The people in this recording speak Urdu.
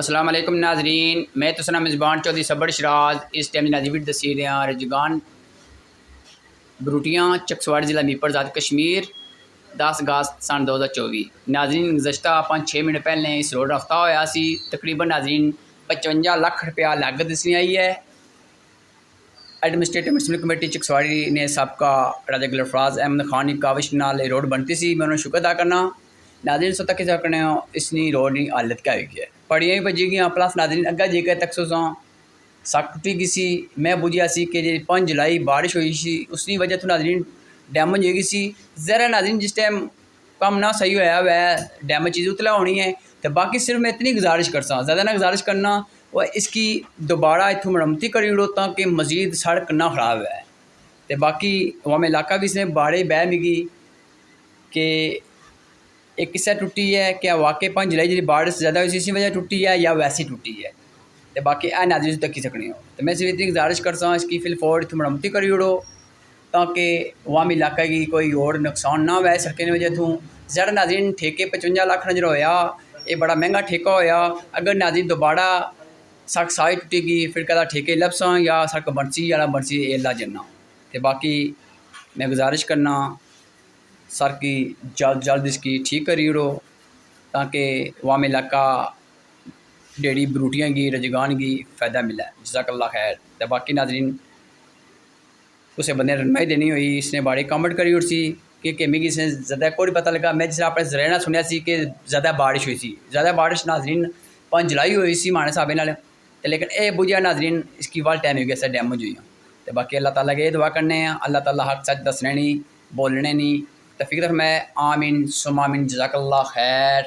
السلام علیکم ناظرین، میں تو سنا میزبان چودھری صبر شراز اس ٹائم نازی ویڈ دسی رہے ہیں رجگان بروٹیاں چکسواڑ ضلع میپر ذات کشمیر 10 اگست سن 2024 ناظرین گزشتہ 5-6 منٹ پہلے اس روڈ رفتہ ہوا سی تقریباً ناظرین 55 لاکھ روپیہ لاگت دسنی آئی ہے۔ ایڈمنسٹریٹو میونسپل کمیٹی چکسواڑی نے سابقہ راجہ گلفراز احمد خان کی کاوش نال روڈ بنتی سی، میں انہوں نے شکر ادا کرنا۔ ناظرین سو تک کرنے اس نے روڈ کی حالت کیا ہوئی ہے، پڑیاں بھی بجی گیا پلس ناظرین اگا جی کے تک سوساں سک ٹوٹی گئی سی۔ میں بجیا سی کہ جی 5 جولائی بارش ہوئی سی، اس کی وجہ تو ناظرین ڈیمیج ہو گئی سی۔ ظاہر ہے ناظرین جس ٹائم کم نہ صحیح ہوا ہے ڈیمیج چیز اتلا ہونی ہے، تو باقی صرف میں اتنی گزارش کرسا، زیادہ نہ گزارش کرنا وہ اس کی دوبارہ اتوں مرمتی کری اڑو تاکہ مزید سڑک نہ خراب ہے۔ تو باقی عوام علاقہ بھی اس نے باڑے بہ مگی کہ ایک قصہ ٹوٹی ہے کہ واقعی 5 جولائی جی بارش زیادہ ہوئی اسی وجہ ٹوٹی ہے یا ویسی ٹوٹی ہے، تو باقی اے ناظرین تک کی سکنے ہو۔ تو میں صرف اتنی گزارش کرسا اس کی فل فور اتوں مرمتی کری اڑو تاکہ عوامی علاقہ کی کوئی اور نقصان نہ ہوا سڑکیں کی وجہ تو۔ زیادہ ناظرین ٹھیکے 55 لاکھ نظر ہویا، یہ بڑا مہنگا ٹھیکہ ہویا۔ اگر ناظرین دوبارہ سڑک ساری ٹوٹے گی پھر کہتا ٹھیکے لبساں یا سڑک بنسی یا نہ بنسی یہ اللہ جننا۔ تو باقی میں گزارش کرنا سڑک کی جلد اس کی ٹھیک کری اڑو تاکہ عوام علاقہ ڈیڑی بروٹیاں کی رجگان کی فائدہ ملے۔ جزاک اللہ خیر۔ تو باقی ناظرین اسے بندے رہنمائی دینی ہوئی، اس نے بڑی کامنٹ کری اڑ سی کہ مجھے اس نے زیادہ کوئی پتہ لگا، میں جس اپنے ذرائع سنیا سی کہ زیادہ بارش ہوئی سی، زیادہ بارش ناظرین 5 جولائی ہوئی سی مانے صاحب نال، لیکن اے بجیا ناظرین اس کی وال ٹائم ہو گیا سر ڈیمیج ہوئی۔ تو باقی اللہ تعالیٰ کے دعا کرنے ہیں اللہ تعالیٰ حق سچ دسنے نہیں بولنے نہیں، توفیق میں آمین ثم آمین۔ جزاک اللہ خیر۔